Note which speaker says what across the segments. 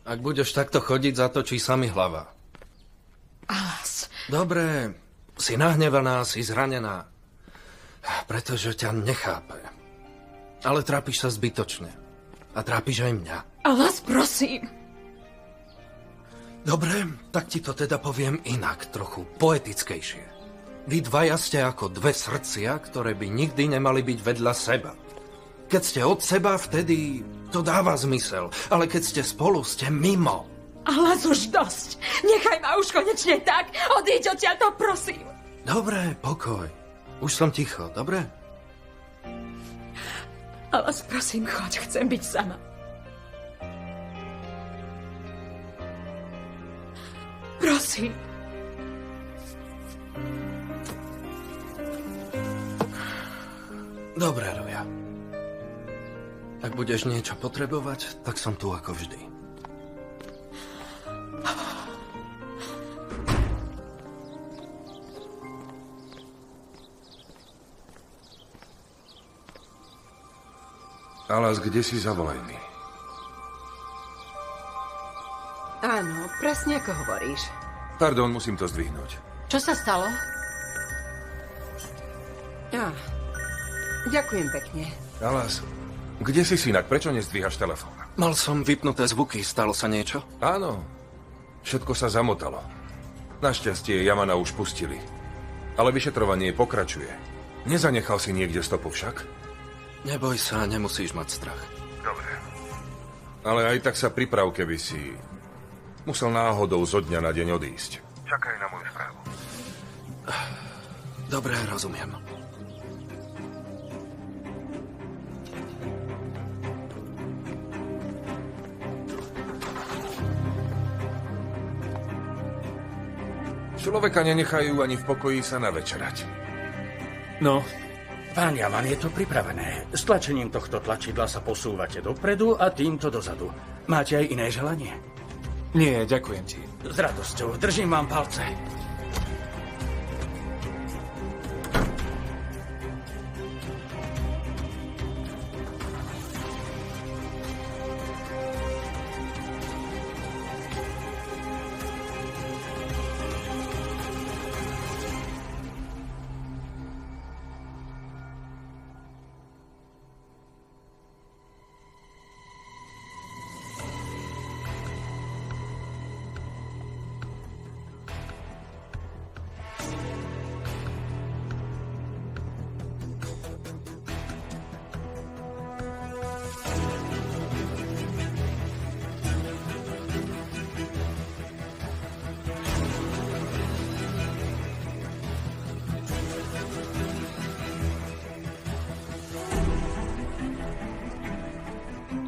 Speaker 1: Ak budeš takto chodiť, zatočí sa mi hlava.
Speaker 2: Alas.
Speaker 1: Dobre, si nahnevaná, si zranená. Pretože ťa nechápe. Ale trápiš sa zbytočne. A trápiš aj mňa.
Speaker 2: Alas, prosím.
Speaker 1: Dobre, tak ti to teda poviem inak, trochu poetickejšie. Vy dvaja ste ako dve srdcia, ktoré by nikdy nemali byť vedľa seba. Keď ste od seba, vtedy to dáva zmysel. Ale keď ste spolu, ste mimo.
Speaker 2: Alas, už dosť. Nechaj ma už konečne tak. Odíď odtiaľto, prosím.
Speaker 1: Dobre, pokoj. Už som ticho, dobre?
Speaker 2: Alas, prosím, choď, chcem byť sama. Prosím.
Speaker 1: Dobre, Roja. Ak budeš niečo potrebovať, tak som tu ako vždy.
Speaker 3: Alas, kde si, zavolaj mi.
Speaker 4: Áno, presne ako hovoríš.
Speaker 3: Pardon, musím to zdvihnúť.
Speaker 4: Čo sa stalo? Ďakujem pekne.
Speaker 3: Alas, kde si, synak? Prečo nezdvíhaš telefón?
Speaker 1: Mal som vypnuté zvuky, stalo sa niečo?
Speaker 3: Áno, všetko sa zamotalo. Našťastie Yamana už pustili. Ale vyšetrovanie pokračuje. Nezanechal si niekde stopu však?
Speaker 1: Neboj sa, nemusíš mať strach.
Speaker 3: Dobre. Ale aj tak sa priprav, keby si musel náhodou zo dňa na deň odísť. Čakaj na moju správu.
Speaker 1: Dobre, rozumiem.
Speaker 3: Človeka nenechajú ani v pokoji sa navečerať.
Speaker 5: No, pán Yaman, je to pripravené. S tlačením tohto tlačidla sa posúvate dopredu a týmto dozadu. Máte aj iné želanie?
Speaker 6: Nie, ďakujem ti.
Speaker 5: S radosťou. Držím vám palce.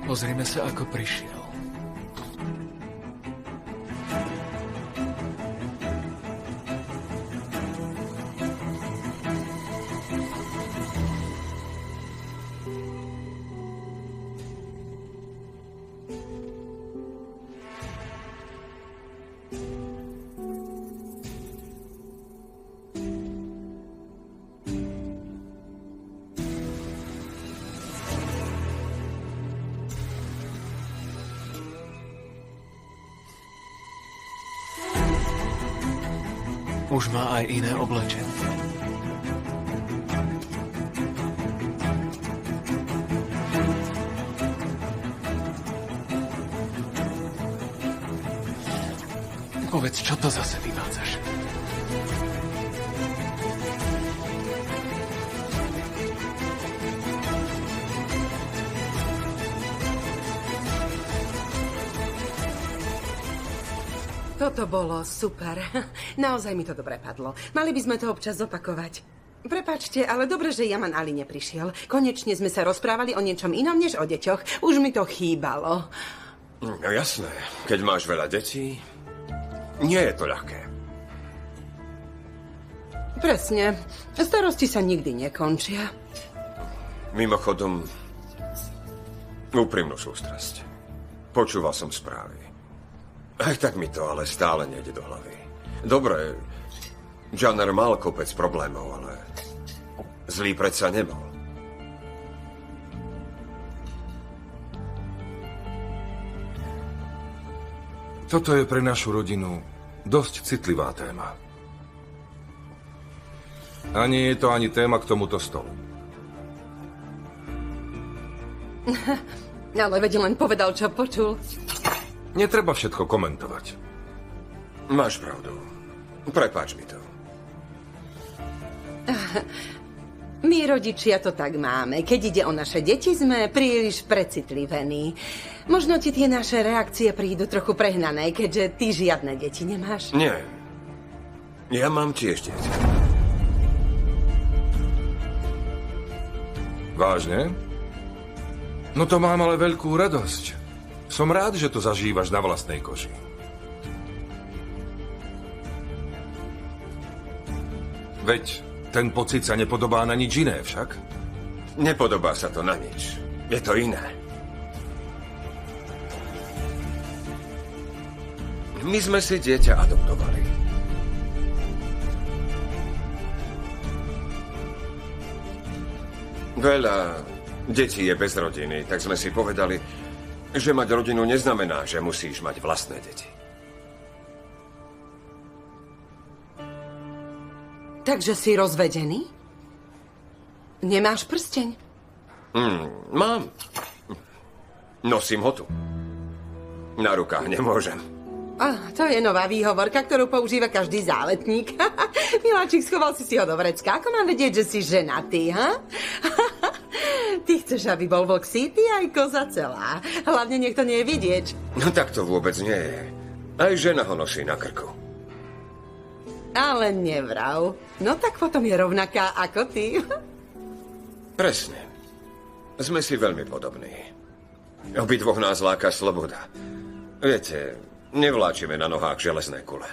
Speaker 6: Pozrime sa, ako prišiel. Už má aj iné oblečenie. Povedz, čo to zase vyvádzaš?
Speaker 4: Toto bolo super. Naozaj mi to dobre padlo. Mali by sme to občas zopakovať. Prepáčte, ale dobre, že Yaman Ali neprišiel. Konečne sme sa rozprávali o niečom inom než o deťoch. Už mi to chýbalo.
Speaker 7: No jasné, keď máš veľa detí, nie je to ľahké.
Speaker 4: Presne. Starosti sa nikdy nekončia.
Speaker 7: Mimochodom, úprimnú sústrasť. Počúval som správy. Aj tak mi to ale stále nejde do hlavy. Dobre, Janner mal kopec problémov, ale zlý predsa nebol.
Speaker 3: Toto je pre našu rodinu dosť citlivá téma. A nie je to ani téma k tomuto stolu.
Speaker 4: Ale veď len povedal, čo počul.
Speaker 3: Netreba všetko komentovať.
Speaker 7: Máš pravdu. Prepáč mi to.
Speaker 4: My rodičia to tak máme. Keď ide o naše deti, sme príliš precitlivení. Možno ti tie naše reakcie prídu trochu prehnané, keďže ty žiadne deti nemáš.
Speaker 7: Nie. Ja mám tiež deti.
Speaker 3: Vážne? No to mám ale veľkú radosť. Som rád, že to zažívaš na vlastnej koži. Veď ten pocit sa nepodobá na nič iné však?
Speaker 7: Nepodobá sa to na nič. Je to iné. My sme si dieťa adoptovali. Veľa detí je bez rodiny, tak sme si povedali, že mať rodinu neznamená, že musíš mať vlastné deti.
Speaker 4: Takže si rozvedený? Nemáš prsteň?
Speaker 7: Mám. Nosím ho tu. Na rukách nemôžem.
Speaker 4: To je nová výhovorka, ktorú používa každý záletník. Miláčik, schoval si ho do vrecka. Ako mám vedieť, že si ženatý, ha? Ty chceš, aby bol vlk sýty aj koza celá. Hlavne nech to nie je vidieť.
Speaker 7: No tak to vôbec nie je. Aj žena ho nosí na krku.
Speaker 4: Ale nevrav. No tak potom je rovnaká ako ty.
Speaker 7: Presne. Sme si veľmi podobní. Obidvoch nás láka sloboda. Viete, nevláčime na nohách železné kule.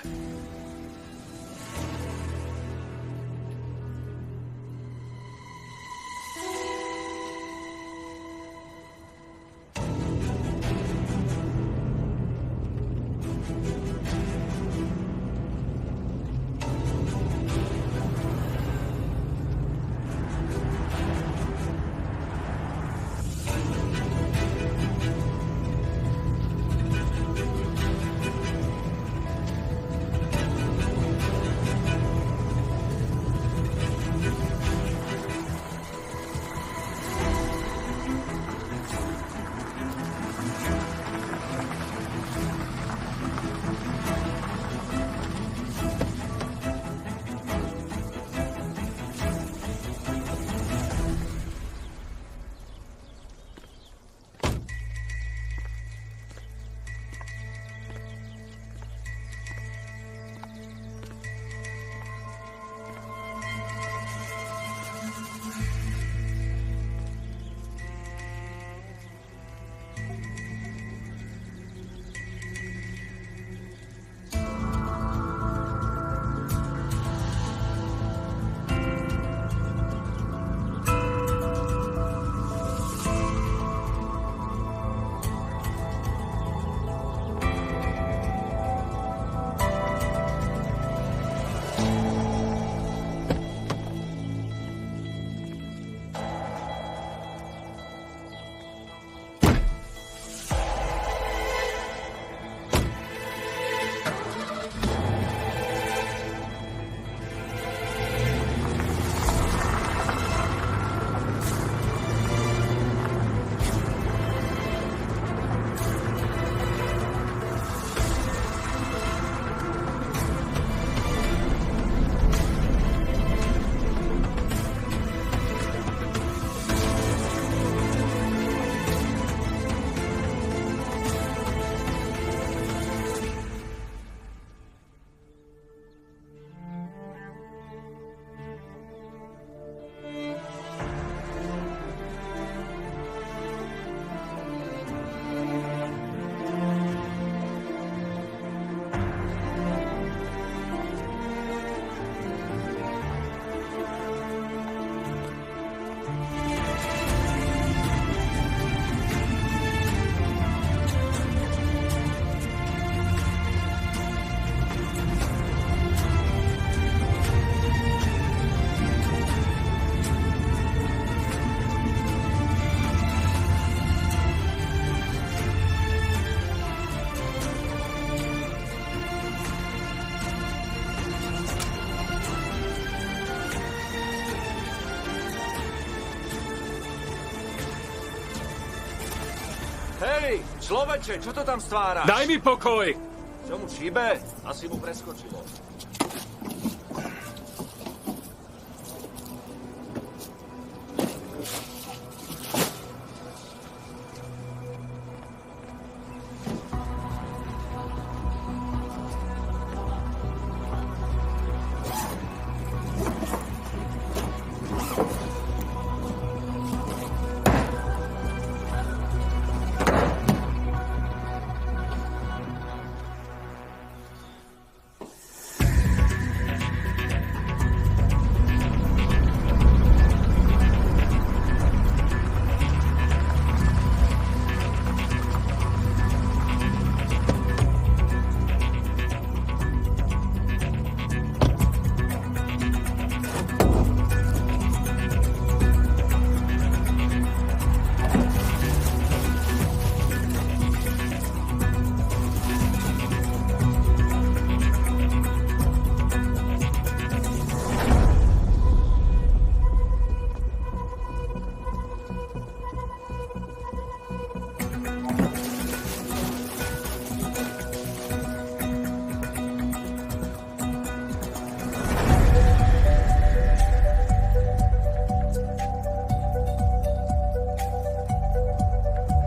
Speaker 8: Hej, človeče, čo to tam stváraš?
Speaker 6: Daj mi pokoj!
Speaker 8: Čo mu šíbe? Asi mu preskočilo.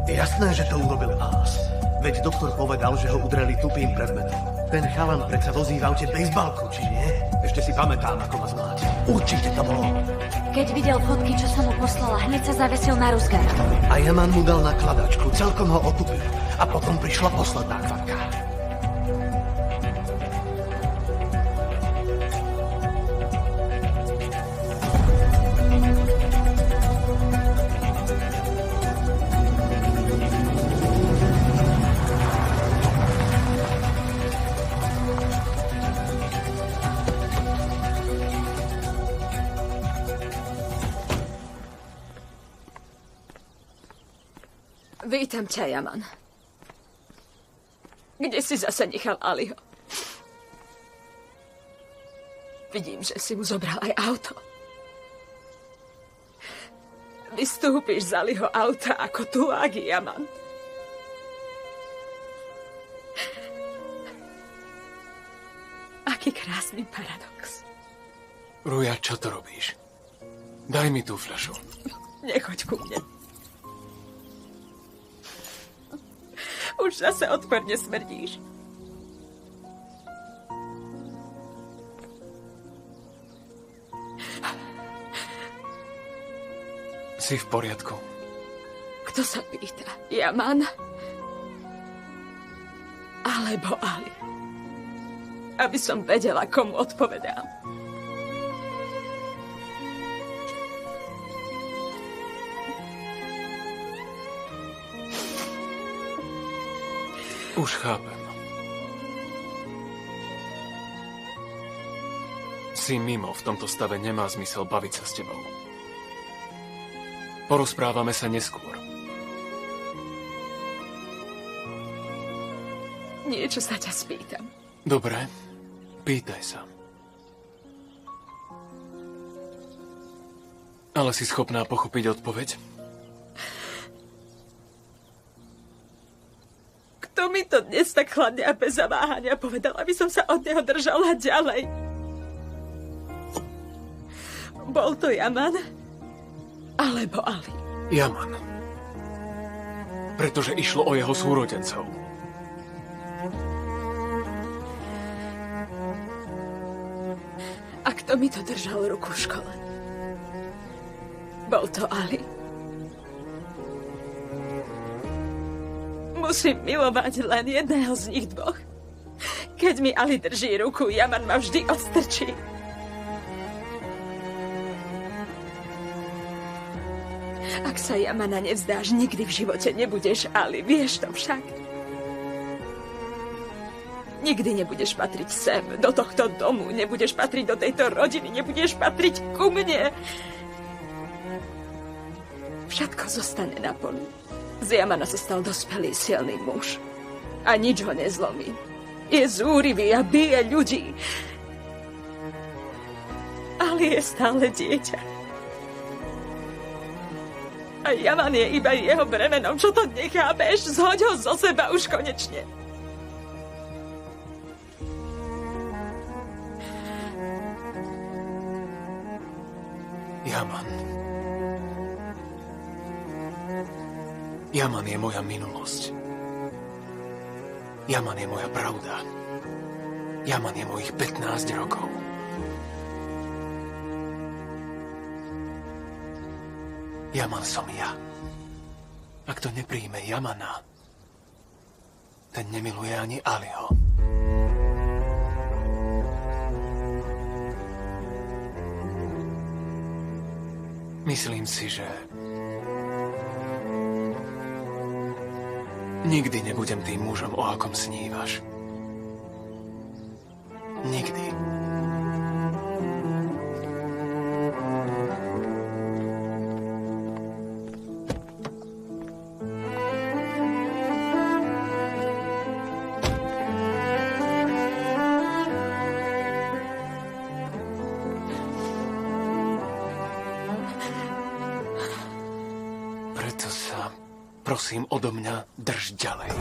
Speaker 9: Jasné, že to urobil Ás. Veď doktor povedal, že ho udreli tupým predmetom. Ten chalan predsa vozí v aute bejsbalku, či nie? Ešte si pamätám, ako ma zmlátil. Určite to bolo.
Speaker 10: Keď videl fotky, čo som mu poslala, hneď sa zavesil na Rusgard.
Speaker 9: A Yaman mu dal nakladačku, celkom ho otupil. A potom prišla posledná kvapka.
Speaker 2: Vítam ťa, Yaman. Kde si zase nechal Aliho? Vidím, že si mu zobral aj auto. Vystúpiš z Aliho auta ako tulák, Yaman. Aký krásny paradox.
Speaker 6: Ruja, čo to robíš? Daj mi tú fľašu.
Speaker 2: Nechoď ku mne. Už zase odporne smrdíš.
Speaker 6: Si v poriadku?
Speaker 2: Kto sa pýta? Yaman? Alebo Ali? Aby som vedela, komu odpovedám.
Speaker 6: Už chápem. Si mimo, v tomto stave nemá zmysel baviť sa s tebou. Porozprávame sa neskôr.
Speaker 2: Niečo sa ťa spýtam.
Speaker 6: Dobre, pýtaj sa. Ale si schopná pochopiť odpoveď?
Speaker 2: Kto mi to dnes tak chladne a bez zaváhania povedal, aby som sa od neho držala ďalej? Bol to Yaman? Alebo Ali?
Speaker 6: Yaman. Pretože išlo o jeho súrodencov.
Speaker 2: A kto mi to držal ruku v škole? Bol to Ali? Musím milovať len jedného z nich dvoch. Keď mi Ali drží ruku, Yaman ma vždy odstrčí. Ak sa Yamana nevzdáš, nikdy v živote nebudeš Ali. Vieš to však. Nikdy nebudeš patriť sem, do tohto domu. Nebudeš patriť do tejto rodiny. Nebudeš patriť ku mne. Všetko zostane na poli. Z Yamana sa stal dospelý, silný muž. A nič ho nezlomí. Je zúrivý a bije ľudí. Ale je stále dieťa. A Jaman je iba jeho bremenom. Čo to nechápeš? Zhoď ho zo seba už konečne.
Speaker 6: Jaman. Jaman je moja minulosť. Jaman je moja pravda. Jaman je mojich 15 rokov. Jaman som ja. Ak to nepríjme Jamana, ten nemiluje ani Aliho. Myslím si, že nikdy nebudem tým mužom, o akom snívaš. Nikdy. Preto sa, prosím, odo mňa drž ďalej.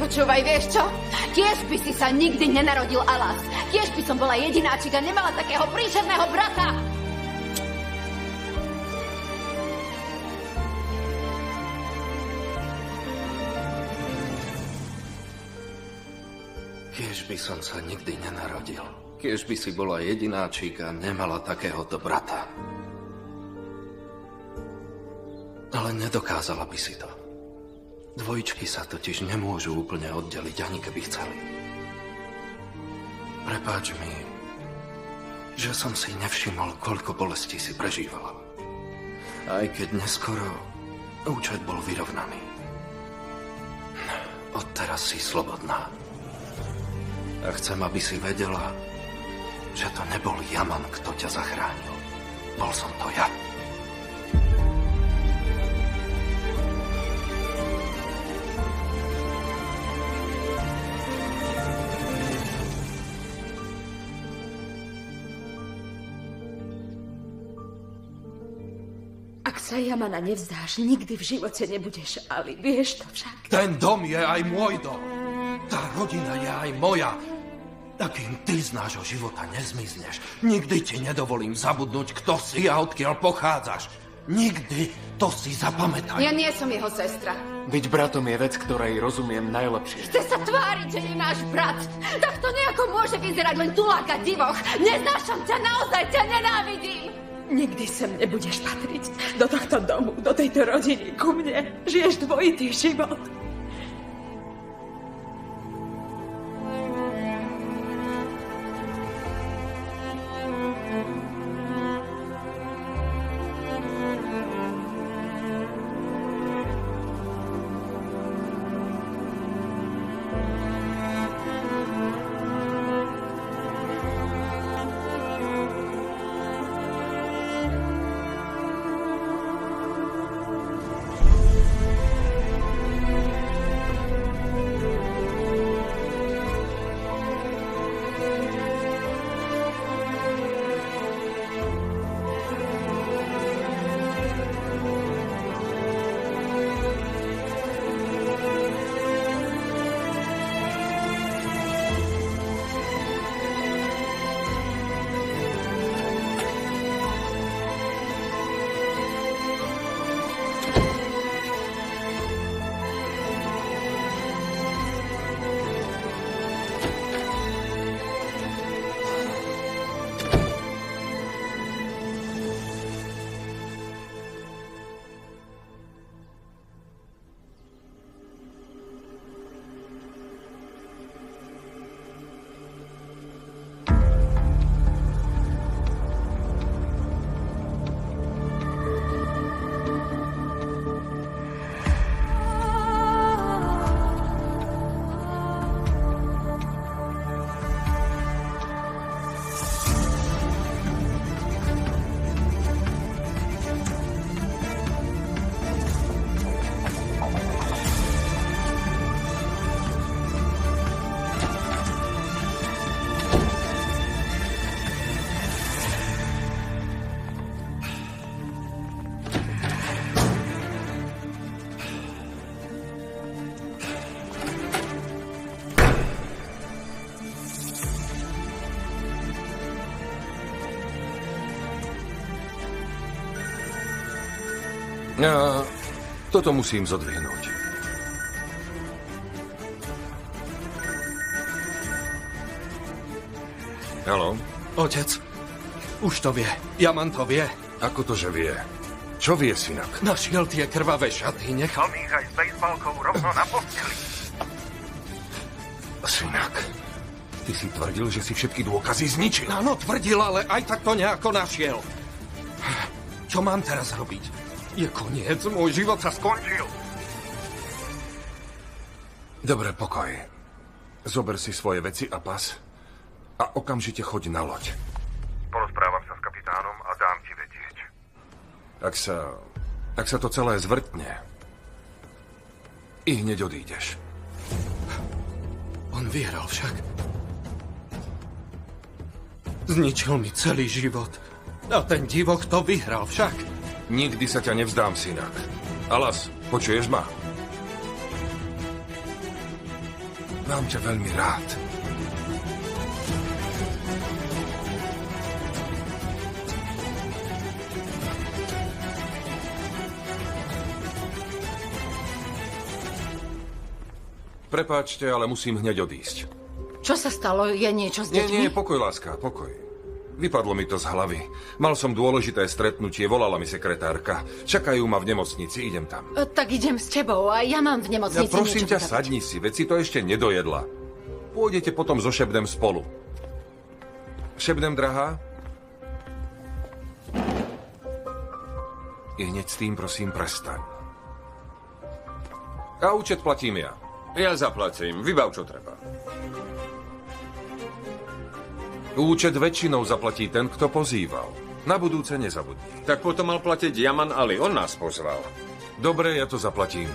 Speaker 11: Počúvaj, vieš čo? Tiež by si sa nikdy nenarodil, Alas. Tiež by som bola jedináčik a nemala takého príšerného brata.
Speaker 1: Kiež by som sa nikdy nenarodil. Kiež by si bola jedináčik a nemala takéhoto brata. Ale nedokázala by si to. Dvojičky sa totiž nemôžu úplne oddeliť, ani keby chceli. Prepáč mi, že som si nevšimol, koľko bolestí si prežívala. Aj keď neskoro účet bol vyrovnaný. Odteraz si slobodná. A chcem, aby si vedela, že to nebol Jaman, kto ťa zachránil. Bol som to ja.
Speaker 2: Ak sa Jamana nevzdáš, nikdy v živote nebudeš Ali. Vieš to však?
Speaker 1: Ten dom je aj môj dom. Tá rodina je aj moja. A kým ty z nášho života nezmizneš, nikdy ti nedovolím zabudnúť, kto si a odkiaľ pochádzaš. Nikdy to si zapamätaj.
Speaker 11: Ja nie som jeho sestra.
Speaker 6: Byť bratom je vec, ktorej rozumiem najlepšie.
Speaker 11: Chce sa tváriť, že je náš brat. Tak to nejako môže vyzerať len tulák a divoch. Neznášam ťa, naozaj ťa nenávidím.
Speaker 2: Nikdy sem nebudeš patriť. Do tohto domu, do tejto rodiny, ku mne. Žiješ dvojitý život.
Speaker 3: Toto musím zodvihnúť. Haló?
Speaker 1: Otec, už to vie. Jaman to vie.
Speaker 3: Ako to, že vie? Čo vie, synak?
Speaker 1: Našiel tie krvavé šaty, nechal mi ich aj s bejsbalkou rovno na posteli.
Speaker 3: Synak, ty si tvrdil, že si všetky dôkazy zničil.
Speaker 1: Áno, tvrdil, ale aj tak to nejako našiel. Čo mám teraz robiť? Je koniec, môj život sa skončil.
Speaker 3: Dobre, pokoj. Zober si svoje veci a pas a okamžite choď na loď. Porozprávam sa s kapitánom a dám ti vedieť. Ak sa to celé zvrtne, i hneď odídeš.
Speaker 1: On vyhral však. Zničil mi celý život. A ten divok to vyhral však.
Speaker 3: Nikdy sa ťa nevzdám, synak. Alas, počuješ ma? Mám ťa veľmi rád. Prepáčte, ale musím hneď odísť.
Speaker 11: Čo sa stalo? Je niečo s deťmi?
Speaker 3: Nie, pokoj, láska, pokoj. Vypadlo mi to z hlavy. Mal som dôležité stretnutie, volala mi sekretárka. Čakajú ma v nemocnici, idem tam.
Speaker 11: Tak idem s tebou a ja mám v nemocnici
Speaker 3: Ja prosím
Speaker 11: niečo
Speaker 3: ťa,
Speaker 11: povedať.
Speaker 3: sadni si, veď si to ešte nedojedla. Pôjdete potom so Šebnem spolu. Šebnem, drahá? I hneď s tým, prosím, prestaň. A účet platím ja.
Speaker 7: Ja zaplatím, vybav, čo treba.
Speaker 3: Účet väčšinou zaplatí ten, kto pozýval. Na budúce nezabudni.
Speaker 7: Tak potom mal platiť Yaman Ali, on nás pozval.
Speaker 3: Dobre, ja to zaplatím.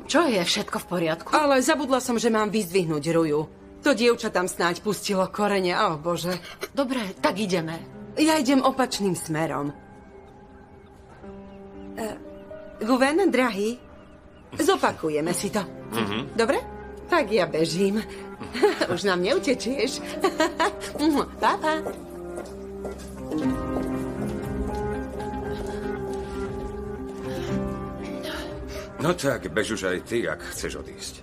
Speaker 11: Čo je? Všetko v poriadku?
Speaker 4: Ale zabudla som, že mám vyzdvihnúť Ruju. To dievča tam snáď pustilo korene, bože.
Speaker 11: Dobre, tak ideme.
Speaker 4: Ja idem opačným smerom. Guven, drahý, zopakujeme si to. Dobre? Tak ja bežím. Už nám neutečieš. Pa, pa.
Speaker 7: No tak, bež už aj ty, ak chceš odísť.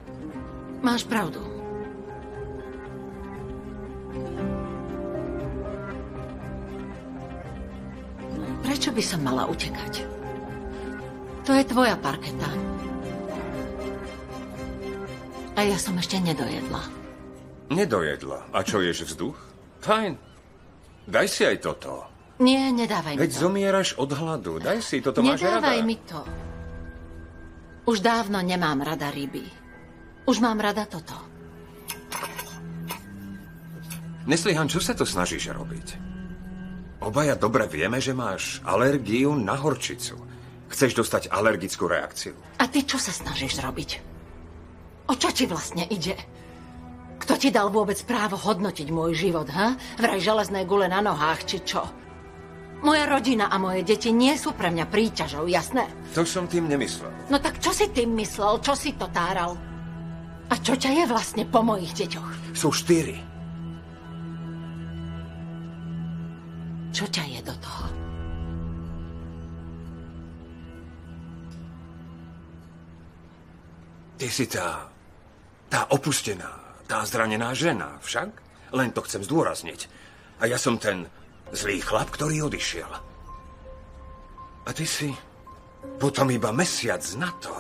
Speaker 11: Máš pravdu. Prečo by som mala utekať? To je tvoja parketa. A ja som ešte nedojedla.
Speaker 7: Nedojedla. A čo, ješ vzduch? Fajn. Daj si aj toto.
Speaker 11: Nie, nedávaj mi
Speaker 7: Veď
Speaker 11: to.
Speaker 7: zomieraš od hladu. Daj si, toto máš rada.
Speaker 11: Nedávaj mi to. Už dávno nemám rada ryby. Už mám rada toto.
Speaker 7: Neslihan, čo sa to snažíš robiť? Obaja dobre vieme, že máš alergiu na horčicu. Chceš dostať alergickú reakciu.
Speaker 11: A ty čo sa snažíš robiť? O čo ti vlastne ide? Kto ti dal vôbec právo hodnotiť môj život, ha? Vraj železné gule na nohách, či čo? Moja rodina a moje deti nie sú pre mňa príťažou, jasné?
Speaker 7: To som tým nemyslel.
Speaker 11: No tak čo si tým myslel? Čo si to táral? A čo ťa je vlastne po mojich deťoch?
Speaker 7: Sú 4.
Speaker 11: Čo ťa je do toho?
Speaker 7: Ty si tá opustená, tá zranená žena, však? Len to chcem zdôrazniť. A ja som ten zlý chlap, ktorý odišiel. A ty si potom iba mesiac na to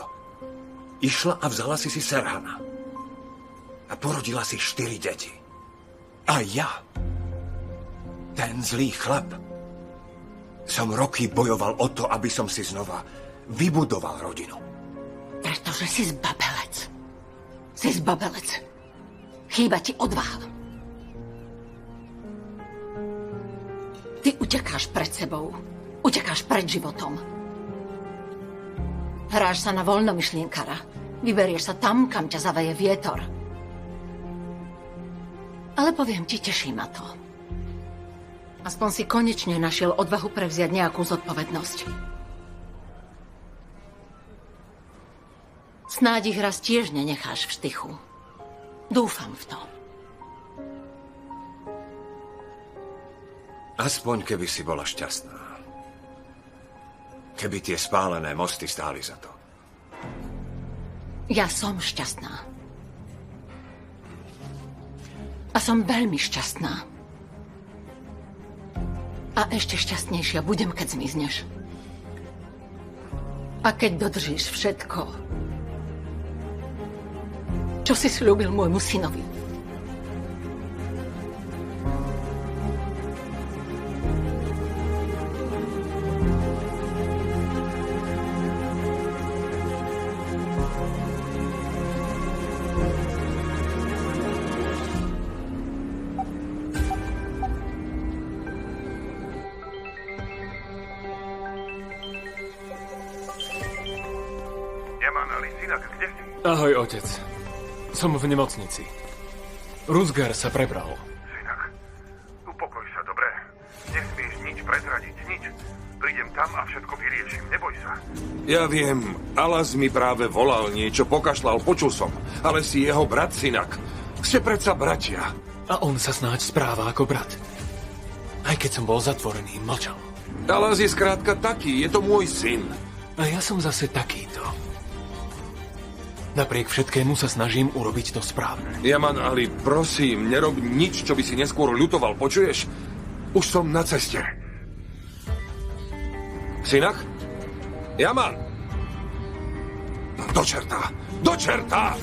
Speaker 7: išla a vzala si Serhana. A porodila si 4 deti. A ja, ten zlý chlap, som roky bojoval o to, aby som si znova vybudoval rodinu.
Speaker 11: Pretože si zbabelec. Si zbabelec. Chýba ti odvaha. Ty utekáš pred sebou. Utekáš pred životom. Hráš sa na voľnomyšlienkára. Vyberieš sa tam, kam ťa zaveje vietor. Ale poviem ti, teší ma to. Aspoň si konečne našiel odvahu prevziať nejakú zodpovednosť. Snáď ich raz tiež nenecháš v štychu. Dúfam v to.
Speaker 7: Aspoň keby si bola šťastná. Keby tie spálené mosty stáli za to.
Speaker 11: Ja som šťastná. A som veľmi šťastná. A ešte šťastnejšia budem, keď zmizneš. A keď dodržíš všetko, čo si sľúbil môjmu synovi.
Speaker 6: Ahoj, otec. Som v nemocnici. Rusgar sa prebral.
Speaker 12: Synak, upokoj sa, dobre? Nesmieš nič prezradiť, nič. Prídem tam a všetko vyriešim, neboj sa.
Speaker 3: Ja viem, Alas mi práve volal niečo, pokašľal, počul som. Ale si jeho brat, synak. Ste predsa bratia.
Speaker 6: A on sa snáď správa ako brat. Aj keď som bol zatvorený, mlčal.
Speaker 3: Alas je skrátka taký, je to môj syn.
Speaker 6: A ja som zase takýto. Napriek všetkému sa snažím urobiť to správne.
Speaker 3: Yaman Ali, prosím, nerob nič, čo by si neskôr ľutoval, počuješ? Už som na ceste. Synak? Yaman! Do čerta! Do čerta!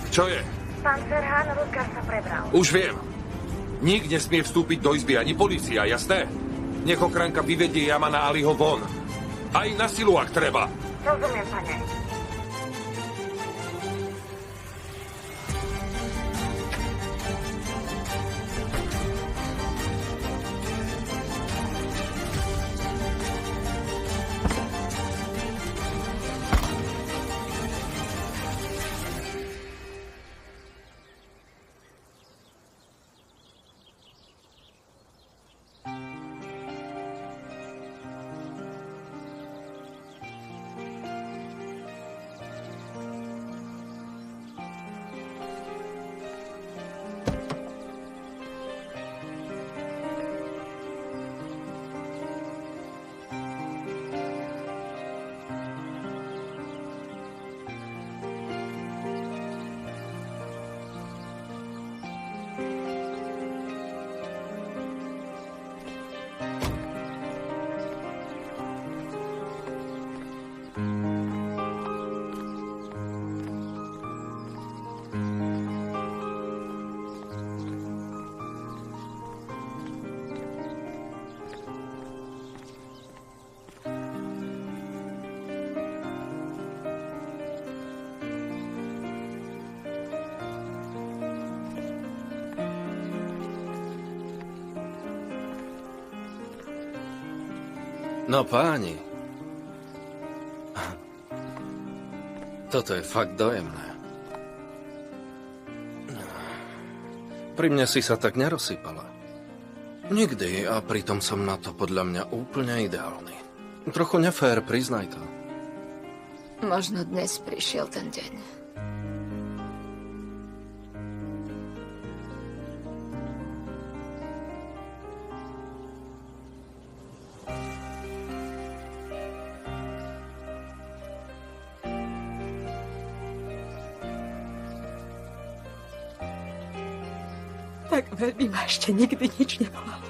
Speaker 3: Čo je?
Speaker 13: Pán Serhan, Rusgar sa prebral.
Speaker 3: Už viem. Nik nesmie vstúpiť do izby, ani polícia, jasné? Nech ochranka vyvedie Yamana Aliho von. Aj na silu, ak treba.
Speaker 13: Rozumiem, pane.
Speaker 1: No páni, toto je fakt dojemné. Pri mne si sa tak nerozsypala. Nikdy, a pritom som na to podľa mňa úplne ideálny. Trochu nefér, priznaj to.
Speaker 2: Možno dnes prišiel ten deň. Tak veľmi ma ešte nikdy nič nebolalo.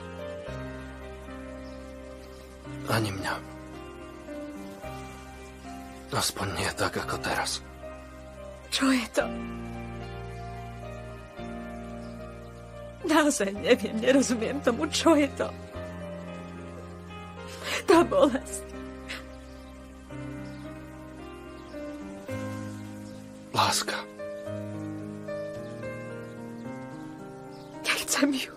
Speaker 1: Ani mňa. Aspoň nie tak, ako teraz.
Speaker 2: Čo je to? Naozaj neviem, nerozumiem tomu, čo je to. Tá bolesť.
Speaker 1: Láska.
Speaker 2: Nechcem ju.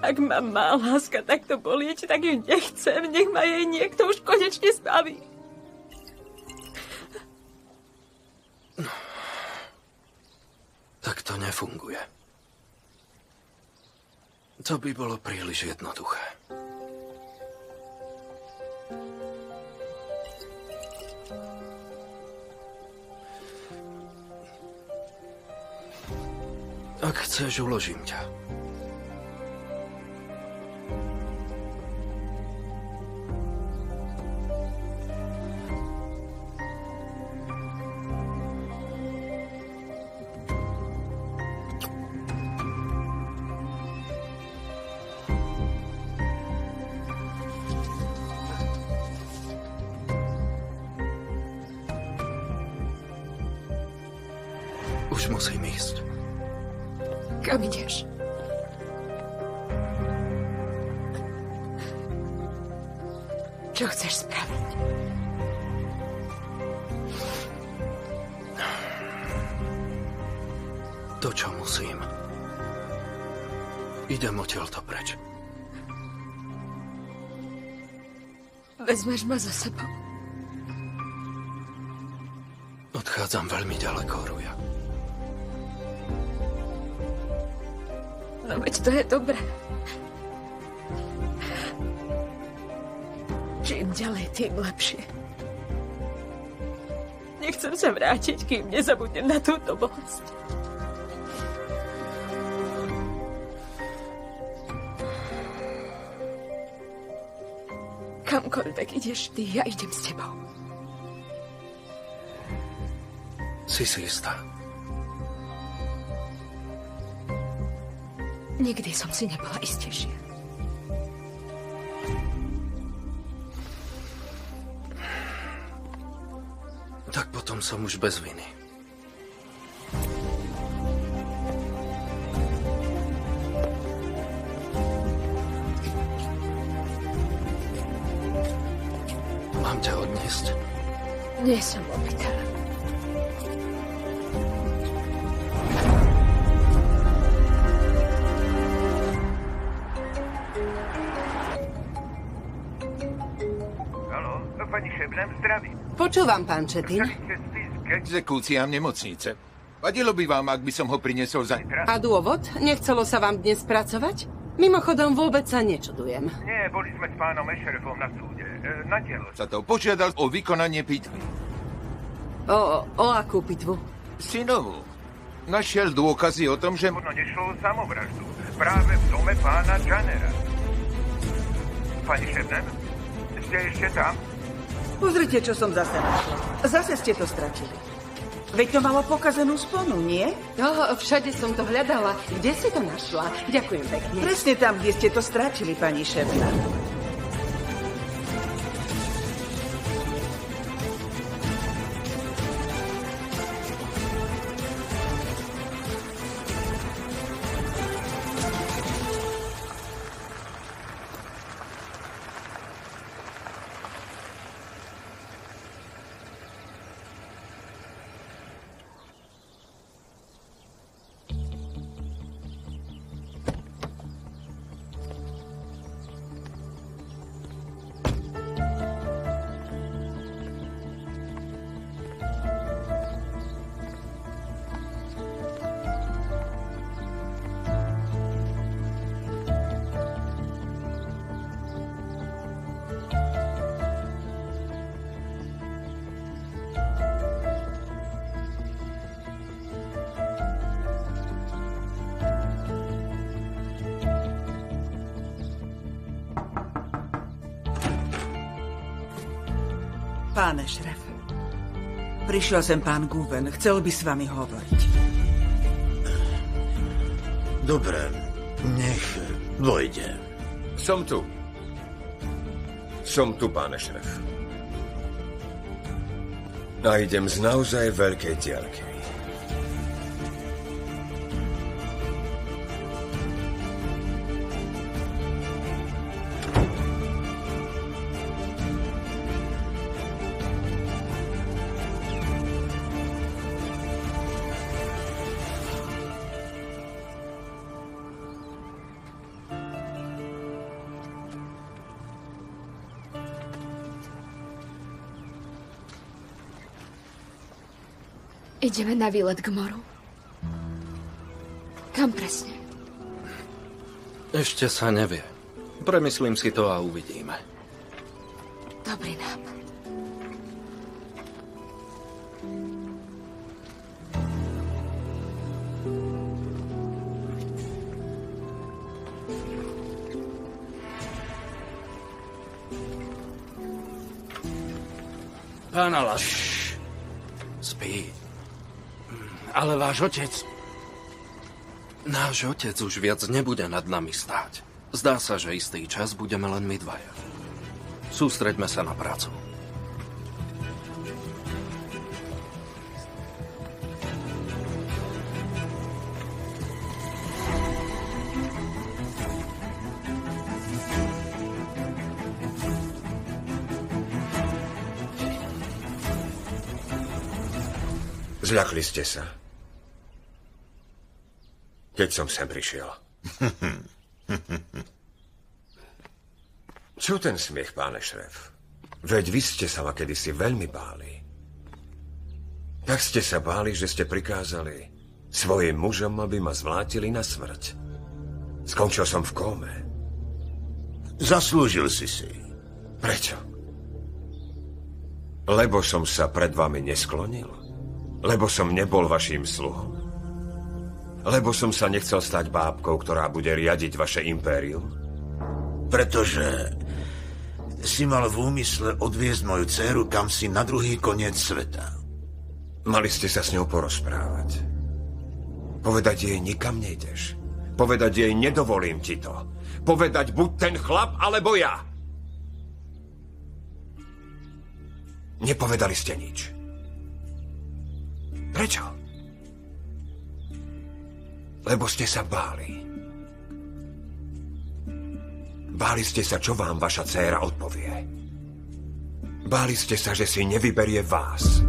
Speaker 2: Ak ma má láska takto bolieť, tak ju nechcem. Nech ma jej niekto už konečne zbaví.
Speaker 1: tak to nefunguje. To by bolo príliš jednoduché. Ak chceš, uložím ťa. Už musím ísť.
Speaker 2: Kam ideš? Čo chceš spraviť?
Speaker 1: To, čo musím. Idem odtiaľto preč.
Speaker 2: Vezmeš ma za sebou.
Speaker 1: Odchádzam veľmi ďaleko, Ruja.
Speaker 2: No veď to je dobré. Čím ďalej, tým lepšie. Nechcem sa vrátiť, kým nezabudnem na túto bolesť. Kamkoľvek ideš ty, ja idem s tebou.
Speaker 1: Si istá?
Speaker 2: Nikdy som si nebola istejšia.
Speaker 1: Tak potom som už bez viny. Mám ťa odniesť?
Speaker 2: Nie som opitá.
Speaker 12: Pani Šebnem, zdraví.
Speaker 4: Počúvam, pán Četin.
Speaker 14: K exekúciám nemocnice. Vadilo by vám, ak by som ho priniesol zajtra?
Speaker 4: A dôvod? Nechcelo sa vám dnes pracovať? Mimochodom, vôbec sa nečudujem.
Speaker 12: Nie, boli sme s pánom Ešerefom na súde. Na telo.
Speaker 14: Sa to požiadal o vykonanie pitvy.
Speaker 4: O akú pitvu?
Speaker 14: Synovú. Našiel dôkazy o tom, že...
Speaker 12: Možno nešlo o samovraždu. Práve v dome pána Jannera. Pani Šebnem, ste ešte tam?
Speaker 15: Pozrite, čo som zase našla. Zase ste to stratili. Veď to malo pokazenú sponu, nie?
Speaker 4: Všade som to hľadala. Kde si to našla? Ďakujem pekne.
Speaker 15: Presne tam, kde ste to stratili, pani Šebna. Pán Ešref, prišiel sem pán Guven. Chcel by s vami hovoriť.
Speaker 16: Dobre, nech vojde.
Speaker 7: Som tu. Som tu, pán Ešref. A idem z naozaj veľkej diaľky.
Speaker 2: Ideme na výlet k moru. Kam presne?
Speaker 1: Ešte sa nevie. Premyslím si to a uvidíme.
Speaker 2: Dobrý nápad.
Speaker 5: Pán Alas.
Speaker 1: Spí.
Speaker 5: Ale váš otec...
Speaker 1: Náš otec už viac nebude nad nami stáť. Zdá sa, že istý čas budeme len my dvaja. Sústreďme sa na prácu.
Speaker 7: Zľakli ste sa, keď som sem prišiel. Čo ten smiech, páne šref? Veď vy ste sa ma kedysi veľmi báli. Tak ste sa báli, že ste prikázali svojim mužom, aby ma zvlátili na smrť. Skončil som v kóme.
Speaker 16: Zaslúžil si.
Speaker 7: Prečo? Lebo som sa pred vami nesklonil? Lebo som nebol vaším sluhom? Lebo som sa nechcel stať bábkou, ktorá bude riadiť vaše impérium?
Speaker 16: Pretože si mal v úmysle odviesť moju dcéru kamsi na druhý koniec sveta.
Speaker 7: Mali ste sa s ňou porozprávať. Povedať jej, nikam nejdeš. Povedať jej, nedovolím ti to. Povedať, buď ten chlap, alebo ja. Nepovedali ste nič. Prečo? Lebo ste sa báli. Báli ste sa, čo vám vaša dcéra odpovie. Báli ste sa, že si nevyberie vás.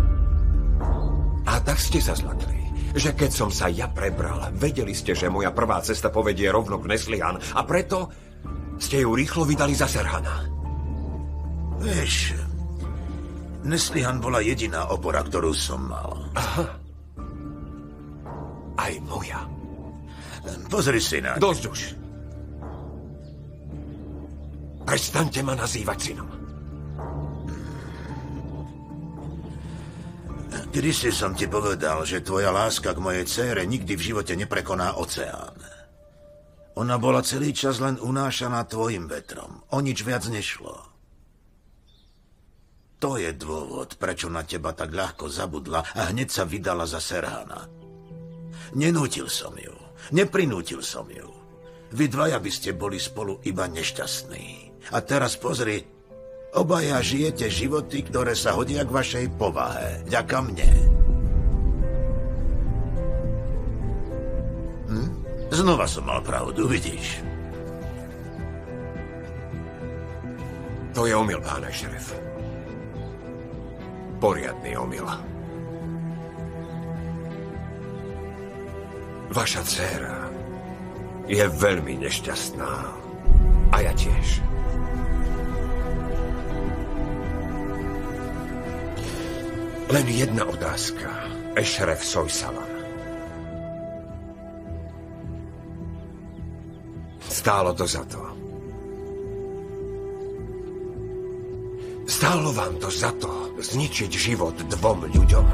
Speaker 7: A tak ste sa zlakli, že keď som sa ja prebral, vedeli ste, že moja prvá cesta povedie rovno k Neslihan a preto ste ju rýchlo vydali za Serhana.
Speaker 16: Vieš, Neslihan bola jediná opora, ktorú som mal.
Speaker 7: Aha. Aj moja.
Speaker 16: Pozri si na...
Speaker 7: Dosť už. Prestaňte ma nazývať synom.
Speaker 16: Kedysi som ti povedal, že tvoja láska k mojej dcére nikdy v živote neprekoná oceán. Ona bola celý čas len unášaná tvojim vetrom. O nič viac nešlo. To je dôvod, prečo na teba tak ľahko zabudla a hneď sa vydala za Serhana. Nenútil som ju. Neprinútil som ju. Vy dvaja by ste boli spolu iba nešťastní. A teraz pozri, obaja žijete životy, ktoré sa hodia k vašej povahe. Ďaká mne. Znova som mal pravdu, vidíš?
Speaker 7: To je omyl, páne šerif. Poriadny omyl. Vaša dcéra je veľmi nešťastná. A ja tiež. Len jedna otázka. Ešref Sojsalan. Stálo to za to. Stálo vám to za to zničiť život dvom ľuďom?